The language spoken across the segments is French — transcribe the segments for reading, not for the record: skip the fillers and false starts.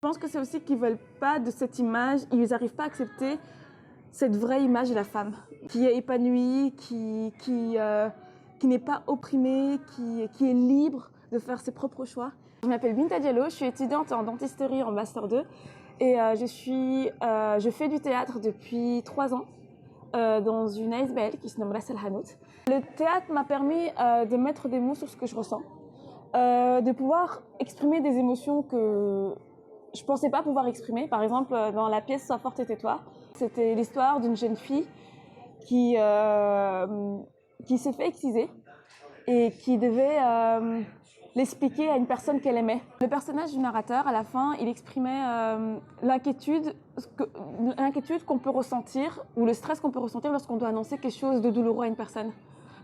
Je pense que c'est aussi qu'ils veulent pas de cette image, ils n'arrivent pas à accepter cette vraie image de la femme, qui est épanouie, qui n'est pas opprimée, qui est libre de faire ses propres choix. Je m'appelle Binta Diallo, je suis étudiante en dentisterie en Master 2 et je fais du théâtre depuis 3 ans dans une ASBL qui se nomme Ras El Hanout. Le théâtre m'a permis de mettre des mots sur ce que je ressens, de pouvoir exprimer des émotions que je pensais pas pouvoir exprimer. Par exemple, dans la pièce Sois forte et tais-toi, c'était l'histoire d'une jeune fille qui s'est fait exciser et qui devait l'expliquer à une personne qu'elle aimait. Le personnage du narrateur, à la fin, il exprimait l'inquiétude qu'on peut ressentir ou le stress qu'on peut ressentir lorsqu'on doit annoncer quelque chose de douloureux à une personne.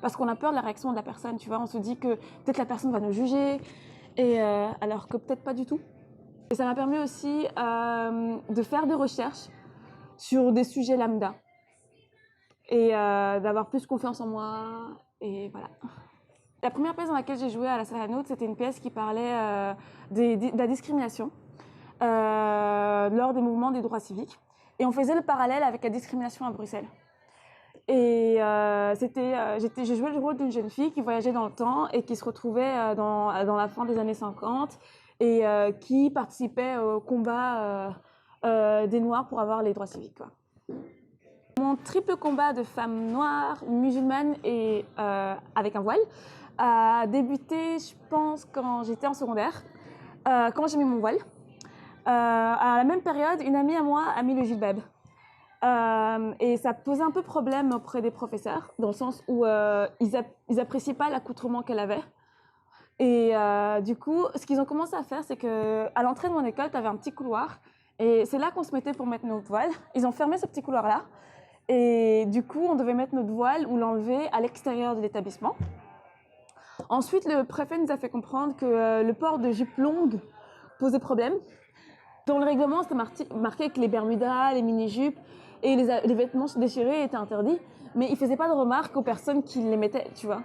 Parce qu'on a peur de la réaction de la personne, tu vois. On se dit que peut-être la personne va nous juger, alors que peut-être pas du tout. Et ça m'a permis aussi de faire des recherches sur des sujets lambda et d'avoir plus confiance en moi et voilà. La première pièce dans laquelle j'ai joué à la Ras El Hanout, c'était une pièce qui parlait de la discrimination lors des mouvements des droits civiques et on faisait le parallèle avec la discrimination à Bruxelles. Et j'ai joué le rôle d'une jeune fille qui voyageait dans le temps et qui se retrouvait dans la fin des années 50 et qui participait au combat des Noirs pour avoir les droits civiques, quoi. Mon triple combat de femme noire, musulmane et avec un voile a débuté, je pense, quand j'étais en secondaire, quand j'ai mis mon voile. À la même période, une amie à moi a mis le jilbab. Et ça posait un peu problème auprès des professeurs, dans le sens où ils appréciaient pas l'accoutrement qu'elle avait. Et du coup, ce qu'ils ont commencé à faire, c'est que à l'entrée de mon école, tu avais un petit couloir, et c'est là qu'on se mettait pour mettre notre voile. Ils ont fermé ce petit couloir-là, et du coup, on devait mettre notre voile ou l'enlever à l'extérieur de l'établissement. Ensuite, le préfet nous a fait comprendre que le port de jupe longue posait problème. Dans le règlement, c'était marqué que les bermudas, les mini-jupes et les vêtements déchirés étaient interdits, mais il faisait pas de remarques aux personnes qui les mettaient, tu vois.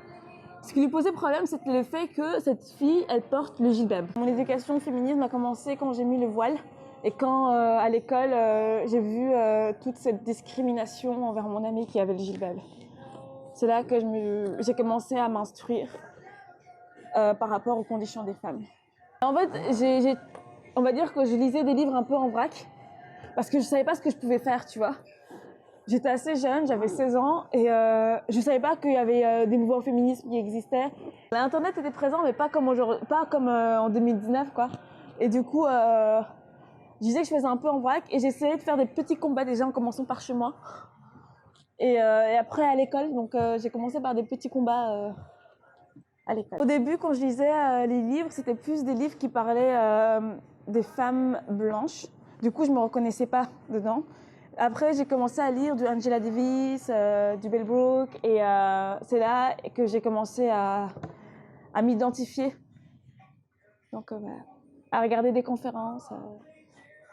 Ce qui lui posait problème, c'était le fait que cette fille, elle porte le jilbab. Mon éducation féminine a commencé quand j'ai mis le voile et quand, à l'école, j'ai vu toute cette discrimination envers mon amie qui avait le jilbab. C'est là que j'ai commencé à m'instruire par rapport aux conditions des femmes. En fait, on va dire que je lisais des livres un peu en vrac parce que je savais pas ce que je pouvais faire, tu vois. J'étais assez jeune, j'avais 16 ans et je savais pas qu'il y avait des mouvements féministes qui existaient. L'internet était présent mais pas comme en 2019, quoi. Et du coup, je disais que je faisais un peu en vrac et j'essayais de faire des petits combats déjà en commençant par chez moi. Et après à l'école, donc j'ai commencé par des petits combats à l'école. Au début, quand je lisais les livres, c'était plus des livres qui parlaient des femmes blanches. Du coup, je me reconnaissais pas dedans. Après, j'ai commencé à lire du Angela Davis, du Bell Brooke, et c'est là que j'ai commencé à m'identifier. Donc, à regarder des conférences.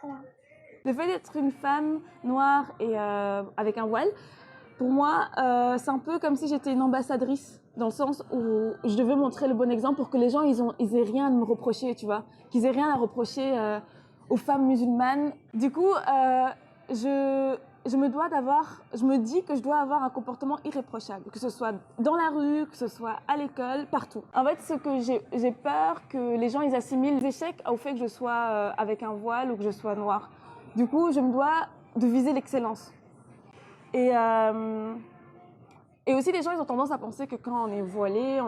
Voilà. Le fait d'être une femme noire et avec un voile, pour moi, c'est un peu comme si j'étais une ambassadrice, dans le sens où je devais montrer le bon exemple pour que les gens ils aient rien à me reprocher, tu vois, qu'ils aient rien à reprocher aux femmes musulmanes. Du coup, je me dis que je dois avoir un comportement irréprochable, que ce soit dans la rue, que ce soit à l'école, partout. En fait, ce que j'ai peur que les gens ils assimilent l'échec au fait que je sois avec un voile ou que je sois noire. Du coup, je me dois de viser l'excellence. Et aussi, les gens, ils ont tendance à penser que quand on est voilé,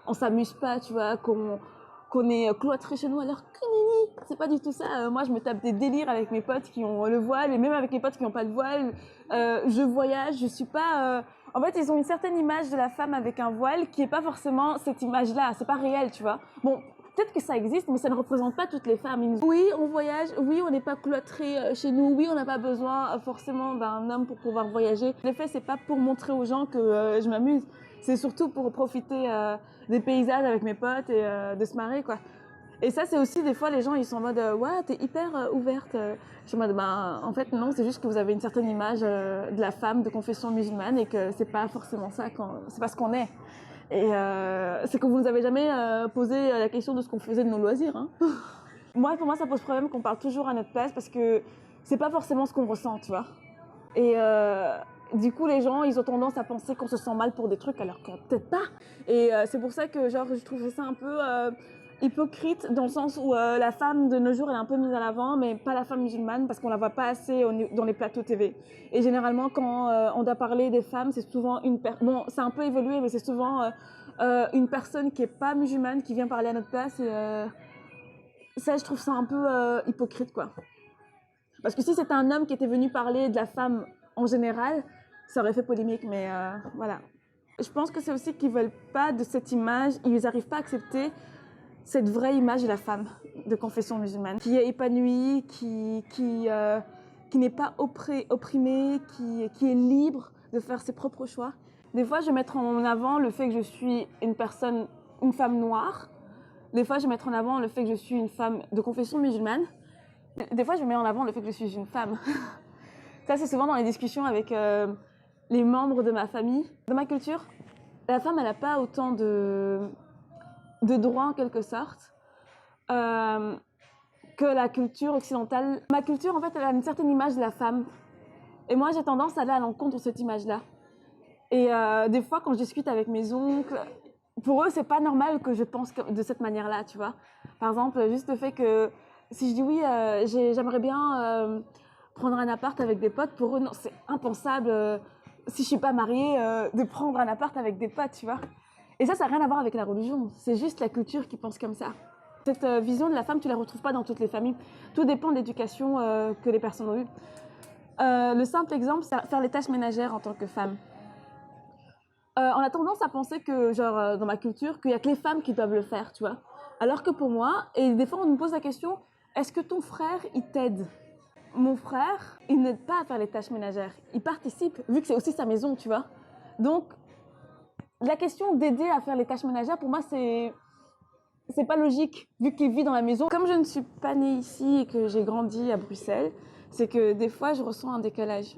on s'amuse pas, tu vois, qu'on est cloîtré chez nous, alors que c'est pas du tout ça. Moi, je me tape des délires avec mes potes qui ont le voile, et même avec les potes qui n'ont pas de voile. Je voyage, je suis pas... En fait, ils ont une certaine image de la femme avec un voile qui est pas forcément cette image-là, c'est pas réel, tu vois. Bon, peut-être que ça existe, mais ça ne représente pas toutes les femmes. Oui, on voyage, oui, on n'est pas cloîtré chez nous, oui, on n'a pas besoin forcément d'un homme pour pouvoir voyager. Le fait, c'est pas pour montrer aux gens que je m'amuse, c'est surtout pour profiter des paysages avec mes potes et de se marrer, quoi. Et ça, c'est aussi des fois, les gens, ils sont en mode ouais, t'es hyper ouverte. Je suis en mode en fait, non, c'est juste que vous avez une certaine image de la femme de confession musulmane et que c'est pas forcément ça, c'est pas ce qu'on est. Et c'est que vous nous avez jamais posé la question de ce qu'on faisait de nos loisirs, hein. Pour moi, ça pose problème qu'on parle toujours à notre place parce que c'est pas forcément ce qu'on ressent, tu vois. Et du coup, les gens, ils ont tendance à penser qu'on se sent mal pour des trucs alors que peut-être pas. Et c'est pour ça que genre, je trouve ça un peu hypocrite dans le sens où la femme de nos jours, elle est un peu mise à l'avant, mais pas la femme musulmane parce qu'on la voit pas assez dans les plateaux TV. Et généralement, quand on doit parler des femmes, c'est souvent bon, c'est un peu évolué, mais c'est souvent une personne qui est pas musulmane qui vient parler à notre place. Et ça, je trouve ça un peu hypocrite, quoi. Parce que si c'était un homme qui était venu parler de la femme en général, ça aurait fait polémique, mais voilà. Je pense que c'est aussi qu'ils veulent pas de cette image, ils n'arrivent pas à accepter cette vraie image de la femme de confession musulmane, qui est épanouie, qui n'est pas opprimée, qui est libre de faire ses propres choix. Des fois, je vais mettre en avant le fait que je suis une femme noire. Des fois, je vais mettre en avant le fait que je suis une femme de confession musulmane. Des fois, je mets en avant le fait que je suis une femme. Ça, c'est souvent dans les discussions avec les membres de ma famille. Dans ma culture, la femme, elle n'a pas autant de droits, en quelque sorte, que la culture occidentale. Ma culture, en fait, elle a une certaine image de la femme. Et moi, j'ai tendance à aller à l'encontre de cette image-là. Et des fois, quand je discute avec mes oncles, pour eux, c'est pas normal que je pense de cette manière-là, tu vois. Par exemple, juste le fait que si je dis oui, j'aimerais bien prendre un appart avec des potes, pour eux, non, c'est impensable, si je suis pas mariée, de prendre un appart avec des potes, tu vois. Et ça n'a rien à voir avec la religion, c'est juste la culture qui pense comme ça. Cette vision de la femme, tu la retrouves pas dans toutes les familles. Tout dépend de l'éducation que les personnes ont eue. Le simple exemple, c'est faire les tâches ménagères en tant que femme. On a tendance à penser que, genre, dans ma culture, qu'il y a que les femmes qui doivent le faire, tu vois. Alors que pour moi, et des fois on me pose la question, est-ce que ton frère, il t'aide? Mon frère, il n'aide pas à faire les tâches ménagères. Il participe, vu que c'est aussi sa maison, tu vois. Donc, la question d'aider à faire les tâches ménagères, pour moi, c'est pas logique, vu qu'il vit dans la maison. Comme je ne suis pas née ici et que j'ai grandi à Bruxelles, c'est que des fois, je ressens un décalage.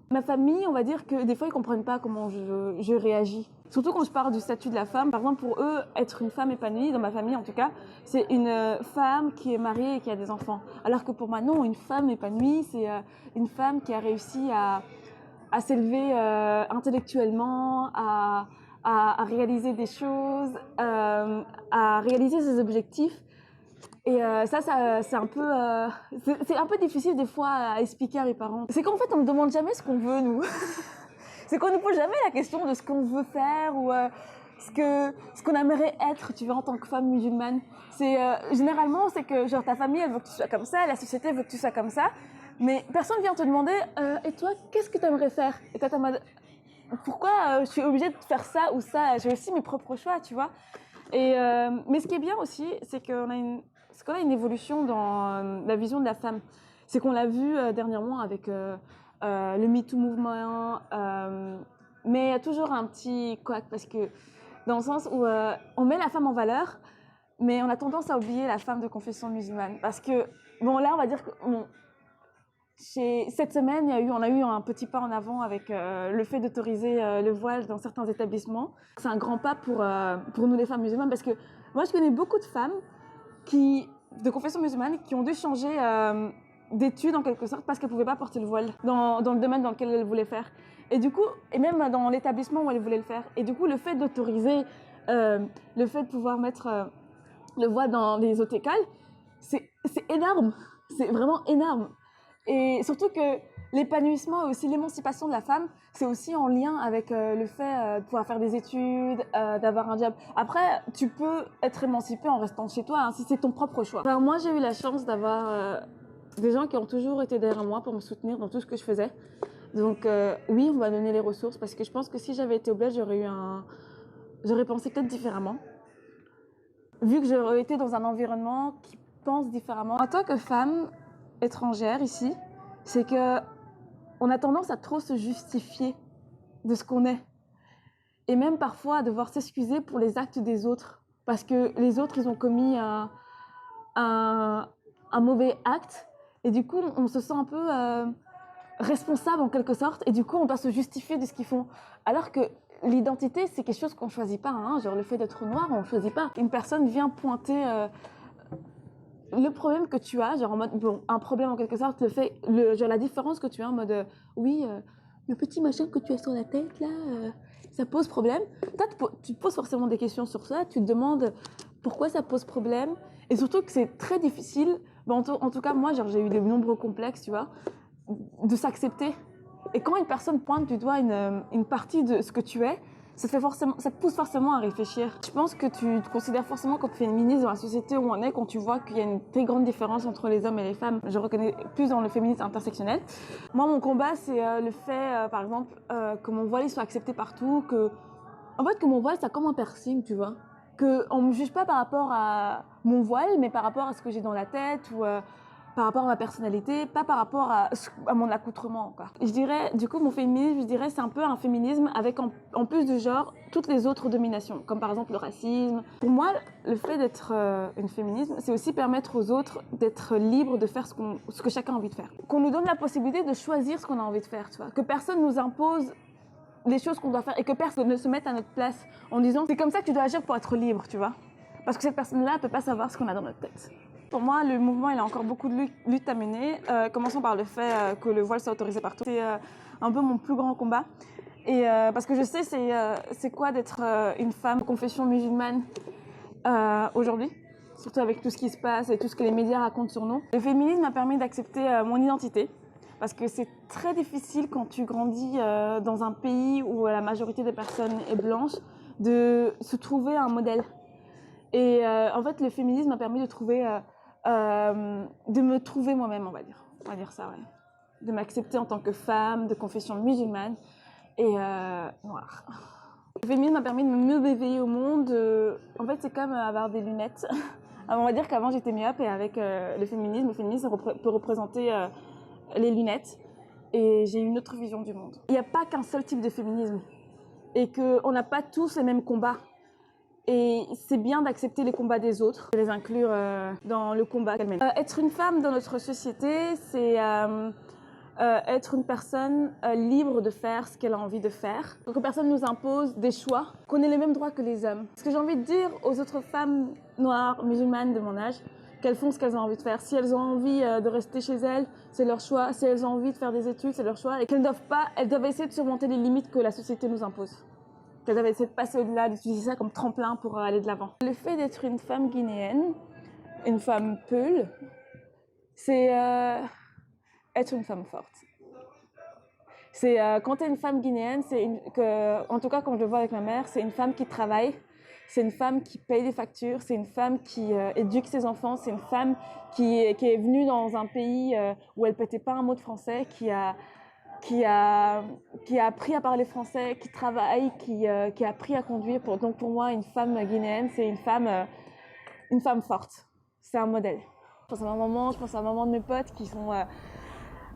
Ma famille, on va dire que des fois, ils comprennent pas comment je réagis. Surtout quand je parle du statut de la femme. Par exemple, pour eux, être une femme épanouie, dans ma famille en tout cas, c'est une femme qui est mariée et qui a des enfants. Alors que pour moi, non, une femme épanouie, c'est une femme qui a réussi à s'élever intellectuellement, à réaliser des choses, à réaliser ses objectifs. Et ça c'est un peu difficile des fois à expliquer à mes parents. C'est qu'en fait, on ne me demande jamais ce qu'on veut, nous. C'est qu'on ne pose jamais la question de ce qu'on veut faire ou ce qu'on aimerait être, tu vois, en tant que femme musulmane. Généralement, c'est que genre ta famille, elle veut que tu sois comme ça, la société veut que tu sois comme ça, mais personne vient te demander et toi, qu'est-ce que tu aimerais faire? Et toi, pourquoi je suis obligée de faire ça ou ça? J'ai aussi mes propres choix, tu vois. Et mais ce qui est bien aussi, c'est qu'on a une évolution dans la vision de la femme. C'est qu'on l'a vu dernièrement avec le MeToo mouvement, mais il y a toujours un petit couac parce que dans le sens où on met la femme en valeur, mais on a tendance à oublier la femme de confession musulmane. Parce que, bon là on va dire que cette semaine, on a eu un petit pas en avant avec le fait d'autoriser le voile dans certains établissements. C'est un grand pas pour nous les femmes musulmanes parce que moi je connais beaucoup de femmes de confession musulmane qui ont dû changer d'études en quelque sorte parce qu'elles ne pouvaient pas porter le voile dans le domaine dans lequel elles voulaient faire. Et du coup, et même dans l'établissement où elles voulaient le faire. Et du coup, le fait d'autoriser, le fait de pouvoir mettre le voile dans les eaux écoles, c'est énorme. C'est vraiment énorme. Et surtout que l'épanouissement et aussi l'émancipation de la femme, c'est aussi en lien avec le fait de pouvoir faire des études, d'avoir un job. Après, tu peux être émancipée en restant chez toi, hein, si c'est ton propre choix. Alors moi, j'ai eu la chance d'avoir des gens qui ont toujours été derrière moi pour me soutenir dans tout ce que je faisais. Donc oui, on m'a donné les ressources parce que je pense que si j'avais été au bled, j'aurais pensé peut-être différemment. Vu que j'aurais été dans un environnement qui pense différemment. En tant que femme étrangère ici, c'est que on a tendance à trop se justifier de ce qu'on est. Et même parfois à devoir s'excuser pour les actes des autres. Parce que les autres, ils ont commis un mauvais acte. Et du coup, on se sent un peu responsable en quelque sorte. Et du coup, on doit se justifier de ce qu'ils font. Alors que l'identité, c'est quelque chose qu'on ne choisit pas. Hein. Genre le fait d'être noir, on ne choisit pas. Une personne vient pointer le problème que tu as, genre en mode, bon, un problème en quelque sorte, genre la différence que tu as en mode, oui, le petit machin que tu as sur la tête là, ça pose problème. Toi, tu te poses forcément des questions sur ça, tu te demandes pourquoi ça pose problème, et surtout que c'est très difficile, bon, en tout cas, moi, genre, j'ai eu de nombreux complexes, tu vois, de s'accepter. Et quand une personne pointe du doigt une partie de ce que tu es, ça te pousse forcément à réfléchir. Je pense que tu te considères forcément comme féministe dans la société où on est quand tu vois qu'il y a une très grande différence entre les hommes et les femmes. Je reconnais plus dans le féminisme intersectionnel. Moi, mon combat, c'est le fait, par exemple, que mon voile soit accepté partout, en fait, que mon voile, c'est comme un piercing, tu vois. Qu'on ne me juge pas par rapport à mon voile, mais par rapport à ce que j'ai dans la tête ou par rapport à ma personnalité, pas par rapport à mon accoutrement. Quoi. Je dirais, du coup, mon féminisme, je dirais, c'est un peu un féminisme avec en plus de genre toutes les autres dominations, comme par exemple le racisme. Pour moi, le fait d'être une féministe, c'est aussi permettre aux autres d'être libres de faire ce que chacun a envie de faire. Qu'on nous donne la possibilité de choisir ce qu'on a envie de faire, tu vois. Que personne nous impose les choses qu'on doit faire et que personne ne se mette à notre place en disant c'est comme ça que tu dois agir pour être libre, tu vois. Parce que cette personne-là ne peut pas savoir ce qu'on a dans notre tête. Pour moi, le mouvement, il a encore beaucoup de lutte à mener. Commençons par le fait que le voile soit autorisé partout. C'est un peu mon plus grand combat. Et parce que je sais c'est quoi d'être une femme de confession musulmane aujourd'hui, surtout avec tout ce qui se passe et tout ce que les médias racontent sur nous. Le féminisme m'a permis d'accepter mon identité. Parce que c'est très difficile quand tu grandis dans un pays où la majorité des personnes est blanche de se trouver un modèle. Et en fait, le féminisme m'a permis de me trouver moi-même, on va dire ça, ouais. De m'accepter en tant que femme de confession musulmane et noire. Le féminisme m'a permis de mieux m'éveiller au monde. En fait, c'est comme avoir des lunettes. On va dire qu'avant, j'étais myope et avec le féminisme peut représenter les lunettes. Et j'ai une autre vision du monde. Il n'y a pas qu'un seul type de féminisme et qu'on n'a pas tous les mêmes combats. Et c'est bien d'accepter les combats des autres, de les inclure dans le combat qu'elles mènent. Être une femme dans notre société, c'est être une personne libre de faire ce qu'elle a envie de faire. Que personne ne nous impose des choix, qu'on ait les mêmes droits que les hommes. Ce que j'ai envie de dire aux autres femmes noires, musulmanes de mon âge, qu'elles font ce qu'elles ont envie de faire. Si elles ont envie de rester chez elles, c'est leur choix. Si elles ont envie de faire des études, c'est leur choix. Et qu'elles doivent essayer de surmonter les limites que la société nous impose. Qu'elles doivent essayer de passer au-delà, d'utiliser ça comme tremplin pour aller de l'avant. Le fait d'être une femme guinéenne, une femme peul, c'est être une femme forte. C'est quand tu es une femme guinéenne, en tout cas quand je le vois avec ma mère, c'est une femme qui travaille, c'est une femme qui paye des factures, c'est une femme qui éduque ses enfants, c'est une femme qui est venue dans un pays où elle ne pétait pas un mot de français, qui a appris à parler français, qui travaille, qui a appris à conduire. Donc pour moi, une femme guinéenne, c'est une femme forte. C'est un modèle. Je pense à ma maman de mes potes qui sont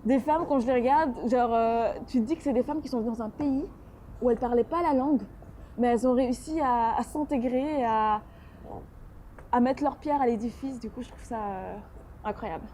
des femmes, quand je les regarde, genre, tu te dis que c'est des femmes qui sont venues dans un pays où elles ne parlaient pas la langue, mais elles ont réussi à s'intégrer, à mettre leur pierre à l'édifice. Du coup, je trouve ça incroyable.